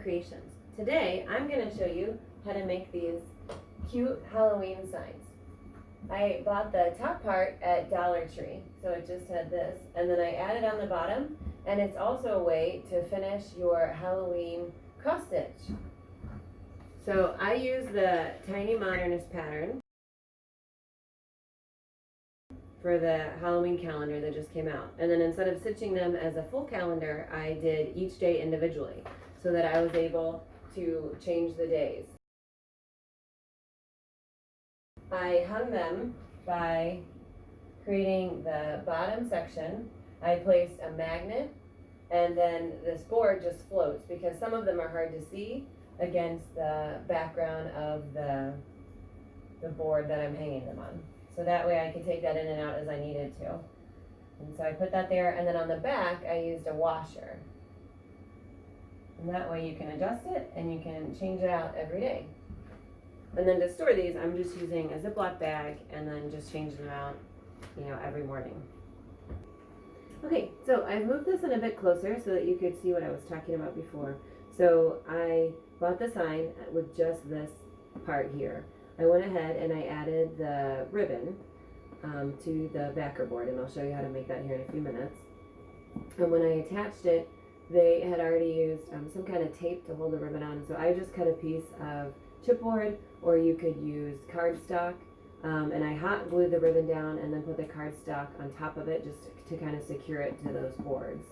creations. Today I'm going to show you how to make these cute Halloween signs. I bought the top part at Dollar Tree, so it just had this, and then I added on the bottom, and it's also a way to finish your Halloween cross stitch. So I use the Tiny Modernist pattern for the Halloween calendar that just came out. And then instead of stitching them as a full calendar, I did each day individually so that I was able to change the days. I hung them by creating the bottom section. I placed a magnet, and then this board just floats because some of them are hard to see against the background of the board that I'm hanging them on. So that way I could take that in and out as I needed to. And so I put that there, and then on the back I used a washer. And that way you can adjust it and you can change it out every day. And then to store these, I'm just using a Ziploc bag and then just changing them out, every morning. Okay, so I've moved this in a bit closer so that you could see what I was talking about before. So I bought the sign with just this part here. I went ahead and I added the ribbon to the backer board, and I'll show you how to make that here in a few minutes. And when I attached it, they had already used some kind of tape to hold the ribbon on, so I just cut a piece of chipboard, or you could use cardstock, and I hot glued the ribbon down and then put the cardstock on top of it just to kind of secure it to those boards.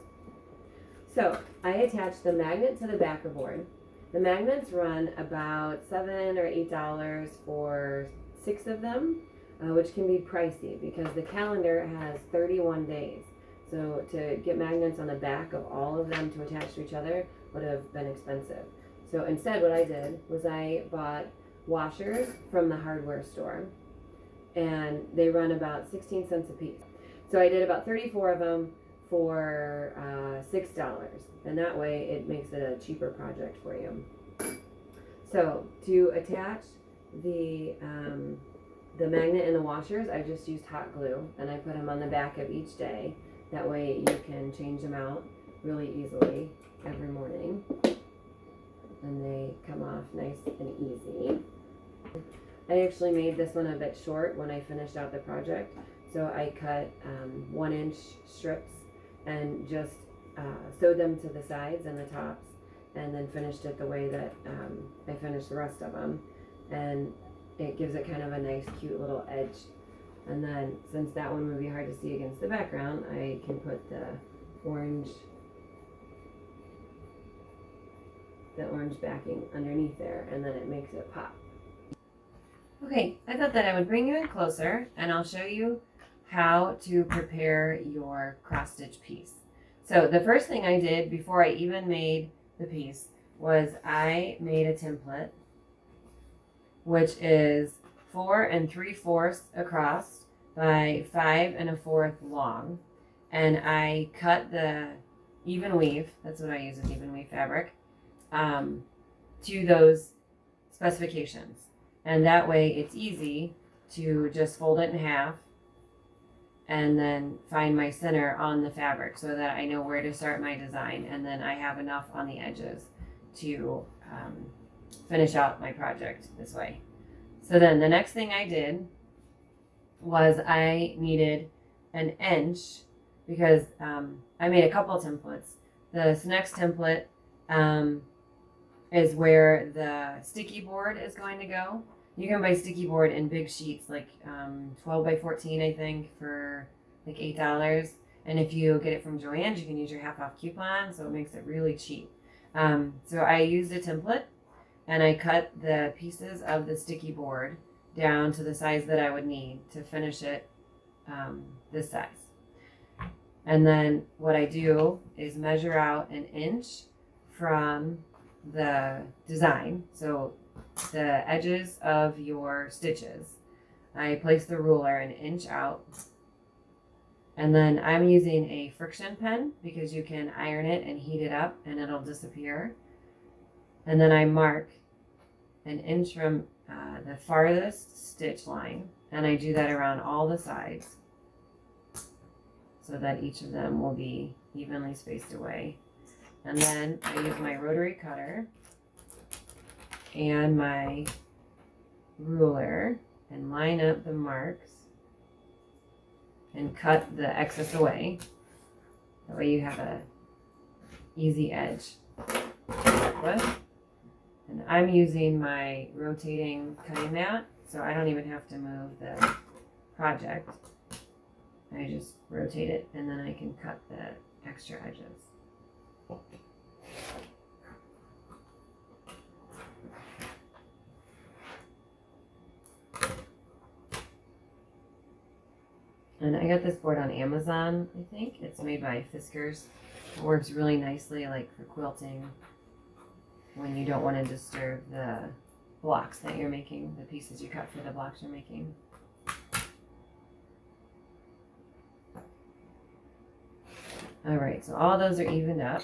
So I attached the magnet to the backer board. The magnets run about $7 or $8 for 6 of them, which can be pricey because the calendar has 31 days. So to get magnets on the back of all of them to attach to each other would have been expensive. So instead what I did was I bought washers from the hardware store, and they run about 16 cents a piece. So I did about 34 of them for $6, and that way it makes it a cheaper project for you. So to attach the magnet and the washers, I just used hot glue, and I put them on the back of each day. That way you can change them out really easily every morning, and they come off nice and easy. I actually made this one a bit short when I finished out the project, so I cut 1-inch strips and just sewed them to the sides and the tops, and then finished it the way that I finished the rest of them, and it gives it kind of a nice cute little edge. And then since that one would be hard to see against the background, I can put the orange backing underneath there, and then it makes it pop. Okay, I thought that I would bring you in closer and I'll show you how to prepare your cross stitch piece. So the first thing I did before I even made the piece was I made a template, which is 4 3/4 across by 5 1/4 long, and I cut the even weave, that's what I use with even weave fabric, to those specifications. And that way it's easy to just fold it in half and then find my center on the fabric so that I know where to start my design, and then I have enough on the edges to finish out my project this way. So then the next thing I did was I needed 1 inch because I made a couple templates. This next template is where the sticky board is going to go. You can buy sticky board in big sheets, like 12 by 14, I think, for like $8. And if you get it from Joann's, you can use your half-off coupon, so it makes it really cheap. So I used a template, and I cut the pieces of the sticky board down to the size that I would need to finish it this size. And then what I do is measure out 1 inch from the design. So the edges of your stitches, I place the ruler 1 inch out, and then I'm using a friction pen because you can iron it and heat it up and it'll disappear. And then I mark 1 inch from the farthest stitch line, and I do that around all the sides so that each of them will be evenly spaced away. And then I use my rotary cutter and my ruler and line up the marks and cut the excess away. That way you have a easy edge to work with. And I'm using my rotating cutting mat, so I don't even have to move the project. I just rotate it and then I can cut the extra edges. And I got this board on Amazon, I think. It's made by Fiskars. It works really nicely, like for quilting, when you don't want to disturb the blocks that you're making, the pieces you cut for the blocks you're making. All right, so all those are evened up.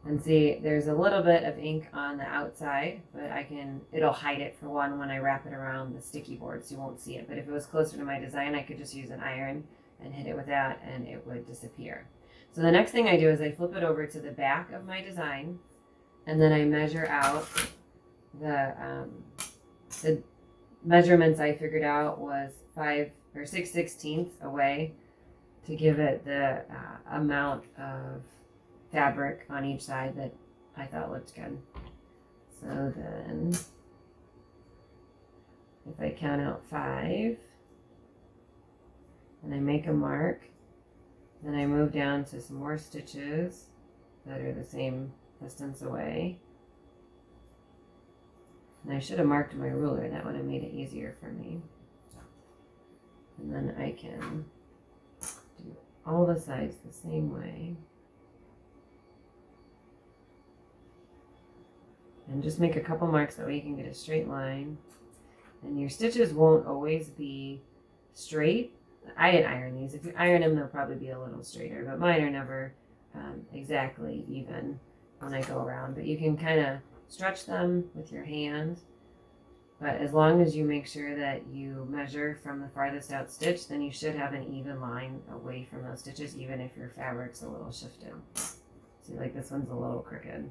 And see, there's a little bit of ink on the outside, but it'll hide it for one when I wrap it around the sticky board, so you won't see it. But if it was closer to my design, I could just use an iron and hit it with that and it would disappear. So the next thing I do is I flip it over to the back of my design, and then I measure out the measurements I figured out was 5 or 6/16 away to give it the amount of fabric on each side that I thought looked good. So then if I count out 5 and I make a mark, then I move down to some more stitches that are the same distance away. And I should have marked my ruler, that would have made it easier for me. And then I can do all the sides the same way. And just make a couple marks, that way you can get a straight line. And your stitches won't always be straight. I didn't iron these. If you iron them, they'll probably be a little straighter, but mine are never exactly even when I go around. But you can kind of stretch them with your hand. But as long as you make sure that you measure from the farthest out stitch, then you should have an even line away from those stitches, even if your fabric's a little shifted. See, like this one's a little crooked.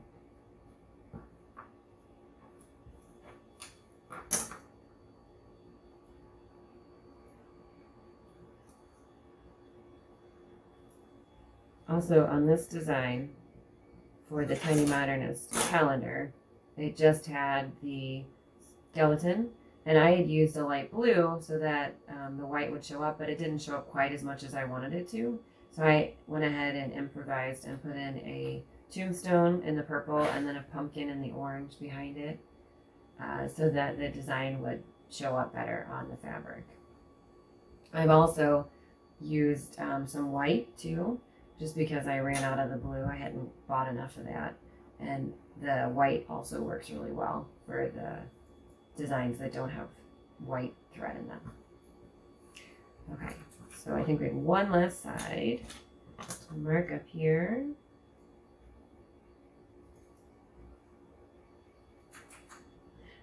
Also, on this design for the Tiny Modernist calendar, it just had the skeleton, and I had used a light blue so that the white would show up, but it didn't show up quite as much as I wanted it to. So I went ahead and improvised and put in a tombstone in the purple and then a pumpkin in the orange behind it, so that the design would show up better on the fabric. I've also used some white too, just because I ran out of the blue. I hadn't bought enough of that. And the white also works really well for the designs that don't have white thread in them. Okay, so I think we have one last side. So mark up here.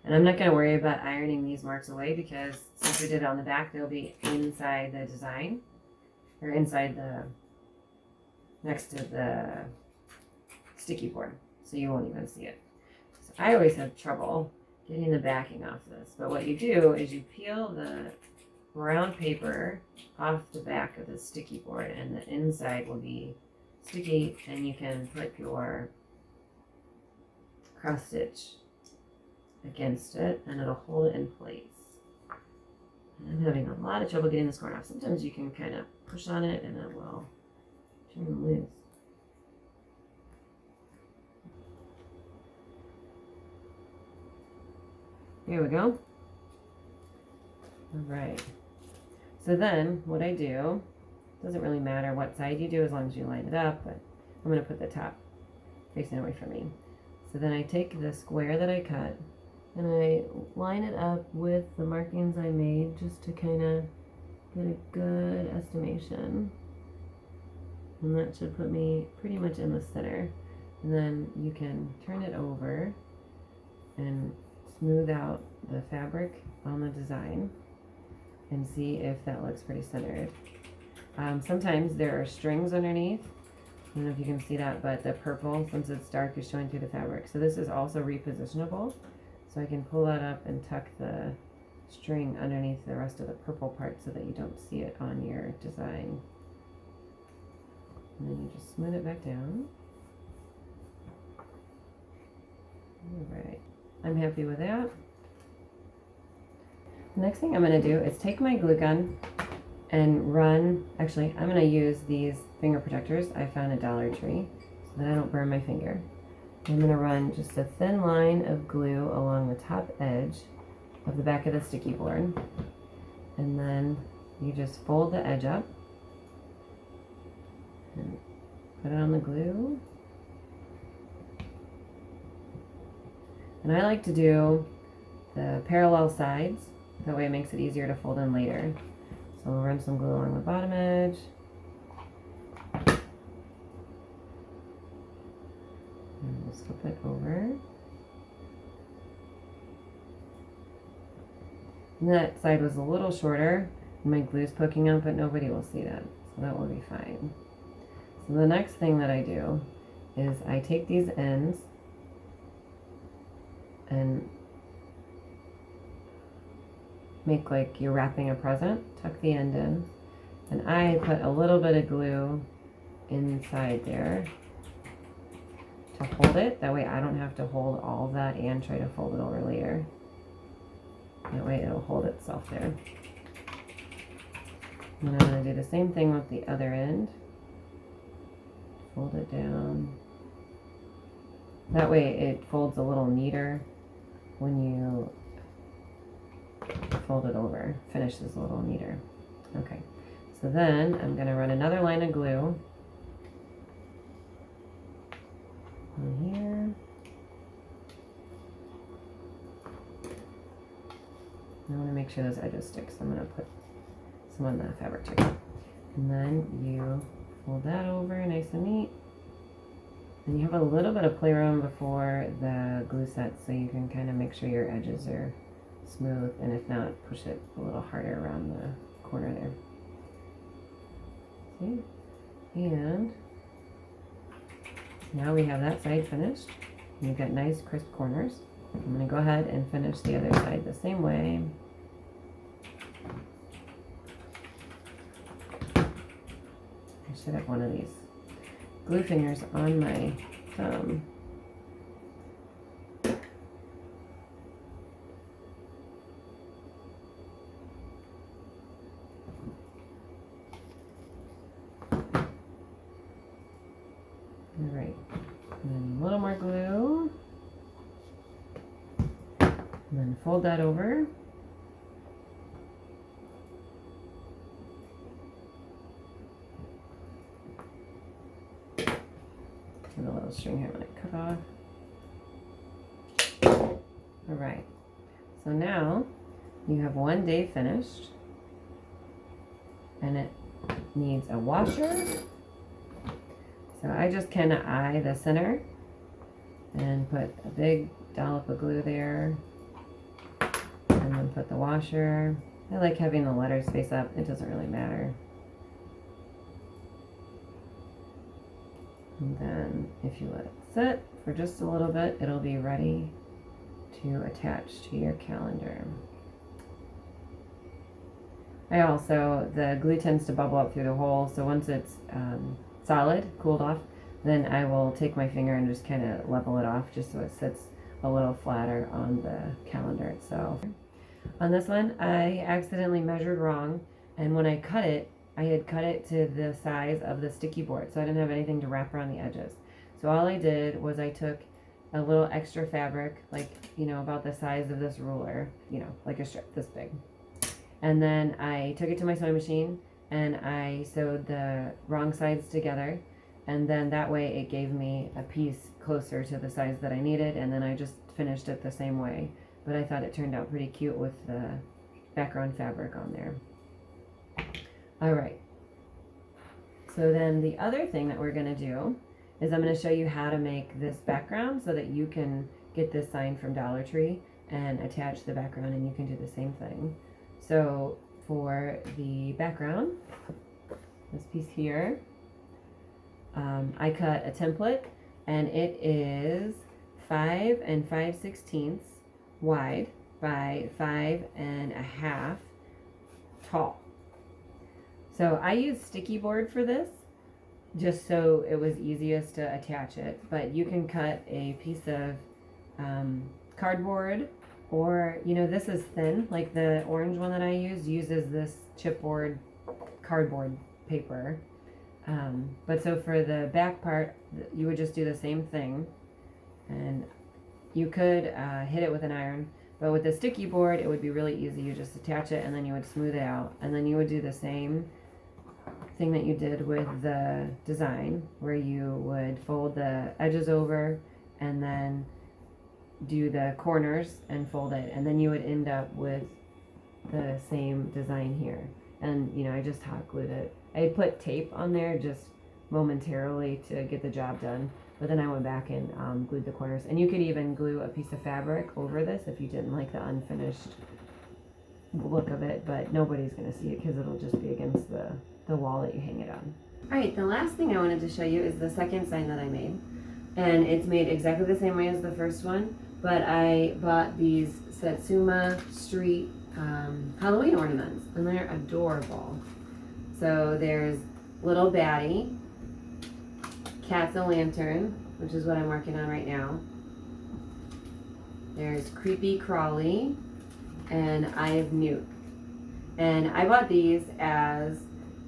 And I'm not going to worry about ironing these marks away, because since we did it on the back, they'll be inside the design, or inside the, next to the sticky board, so you won't even see it. So I always have trouble getting the backing off this, but what you do is you peel the brown paper off the back of the sticky board, and the inside will be sticky, and you can put your cross stitch against it and it'll hold it in place. And I'm having a lot of trouble getting this corner off. Sometimes you can kind of push on it and it will turn loose. Here we go. All right. So then what I do, doesn't really matter what side you do as long as you line it up, but I'm going to put the top facing away from me. So then I take the square that I cut and I line it up with the markings I made, just to kind of get a good estimation. And that should put me pretty much in the center. And then you can turn it over and smooth out the fabric on the design and see if that looks pretty centered. Sometimes there are strings underneath, don't know if you can see that, but the purple, since it's dark, is showing through the fabric. So this is also repositionable. So I can pull that up and tuck the string underneath the rest of the purple part so that you don't see it on your design. And then you just smooth it back down. Alright, I'm happy with that. The next thing I'm going to do is take my glue gun and run, actually I'm going to use these finger protectors I found at Dollar Tree so that I don't burn my finger. I'm going to run just a thin line of glue along the top edge of the back of the sticky board, and then you just fold the edge up and put it on the glue. And I like to do the parallel sides, that way it makes it easier to fold in later. So we'll run some glue along the bottom edge. And we'll flip it over. And that side was a little shorter, and my glue's poking out, but nobody will see that, so that will be fine. So the next thing that I do is I take these ends and make like you're wrapping a present, tuck the end in, and I put a little bit of glue inside there to hold it. That way I don't have to hold all of that and try to fold it over later. That way it'll hold itself there. And I'm going to do the same thing with the other end. Fold it down. That way it folds a little neater when you fold it over. Finishes a little neater. Okay, so then I'm going to run another line of glue on here. I want to make sure those edges stick, so I'm going to put some on the fabric too. And then you fold that over nice and neat. And you have a little bit of playroom before the glue sets, so you can kind of make sure your edges are smooth, and if not, push it a little harder around the corner there. See? And now we have that side finished. You've got nice crisp corners. I'm going to go ahead and finish the other side the same way. I should have one of these glue fingers on my thumb. All right, and then a little more glue. And then fold that over. And a little string here I'm going to cut off. All right, so now you have one day finished, and it needs a washer. So I just kind of eye the center and put a big dollop of glue there. And then put the washer. I like having the letters face up. It doesn't really matter. And then if you let it sit for just a little bit, it'll be ready to attach to your calendar. The glue tends to bubble up through the hole, so once it's solid, cooled off, then I will take my finger and just kind of level it off just so it sits a little flatter on the calendar itself. On this one, I accidentally measured wrong, and when I cut it, I had cut it to the size of the sticky board, so I didn't have anything to wrap around the edges. So all I did was I took a little extra fabric, like, about the size of this ruler, like a strip this big. And then I took it to my sewing machine, and I sewed the wrong sides together, and then that way it gave me a piece closer to the size that I needed, and then I just finished it the same way. But I thought it turned out pretty cute with the background fabric on there. All right. So then the other thing that we're going to do is I'm going to show you how to make this background so that you can get this sign from Dollar Tree and attach the background, and you can do the same thing. So for the background, this piece here, I cut a template, and it is 5 5/16 wide by 5 1/2 tall. So I use sticky board for this, just so it was easiest to attach it. But you can cut a piece of cardboard, or this is thin, like the orange one that I uses this chipboard cardboard paper. But so for the back part, you would just do the same thing, and you could hit it with an iron. But with the sticky board, it would be really easy. You just attach it, and then you would smooth it out, and then you would do the same thing that you did with the design, where you would fold the edges over and then do the corners and fold it, and then you would end up with the same design here. And I just hot glued it. I put tape on there just momentarily to get the job done, but then I went back and glued the corners. And you could even glue a piece of fabric over this if you didn't like the unfinished look of it, but nobody's going to see it because it'll just be against the wall that you hang it on. Alright, the last thing I wanted to show you is the second sign that I made. And it's made exactly the same way as the first one, but I bought these Satsuma Street Halloween ornaments, and they're adorable. So there's Little Batty, Cat's a Lantern, which is what I'm working on right now. There's Creepy Crawly, and Eye of Newt. And I bought these as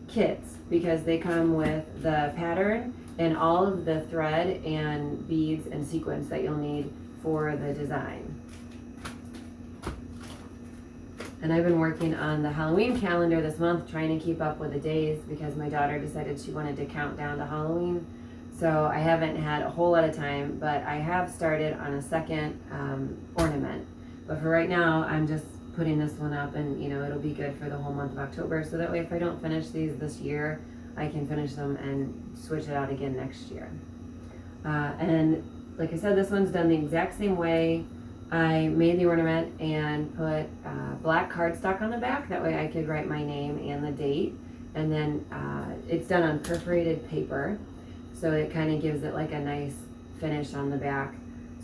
kits because they come with the pattern and all of the thread and beads and sequins that you'll need for the design. And I've been working on the Halloween calendar this month, trying to keep up with the days because my daughter decided she wanted to count down to Halloween. So I haven't had a whole lot of time, but I have started on a second ornament. But for right now, I'm just putting this one up, and it'll be good for the whole month of October, so that way if I don't finish these this year, I can finish them and switch it out again next year. And like I said, this one's done the exact same way. I made the ornament and put black cardstock on the back, that way I could write my name and the date, and then it's done on perforated paper, so it kind of gives it like a nice finish on the back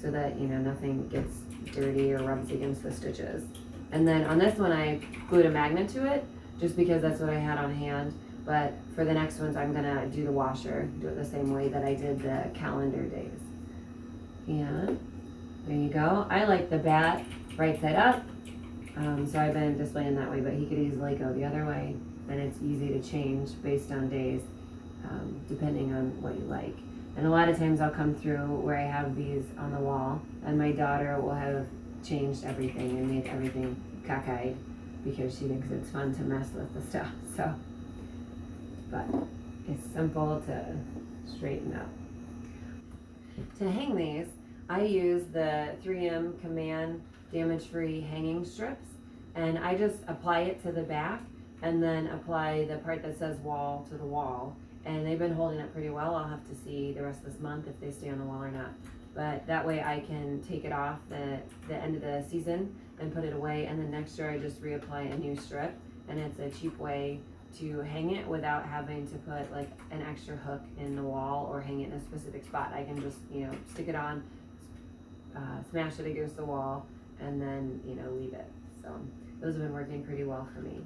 so that nothing gets dirty or rubs against the stitches. And then on this one, I glued a magnet to it just because that's what I had on hand. But for the next ones, I'm gonna do the washer, do it the same way that I did the calendar days. And there you go. I like the bat right side up, so I've been displaying that way, but he could easily go the other way, and it's easy to change based on days, depending on what you like. And a lot of times I'll come through where I have these on the wall, and my daughter will have changed everything and made everything cockeyed because she thinks it's fun to mess with the stuff. So, but it's simple to straighten up. To hang these, I use the 3M Command damage-free hanging strips, and I just apply it to the back and then apply the part that says wall to the wall. And they've been holding up pretty well. I'll have to see the rest of this month if they stay on the wall or not. But that way I can take it off the end of the season and put it away, and then next year I just reapply a new strip, and it's a cheap way to hang it without having to put like an extra hook in the wall or hang it in a specific spot. I can just stick it on, smash it against the wall, and then leave it. So those have been working pretty well for me.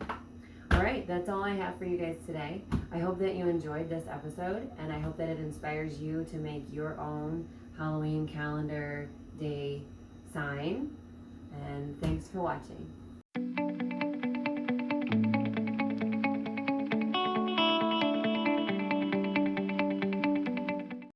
Alright, that's all I have for you guys today. I hope that you enjoyed this episode, and I hope that it inspires you to make your own Halloween calendar day sign. And thanks for watching.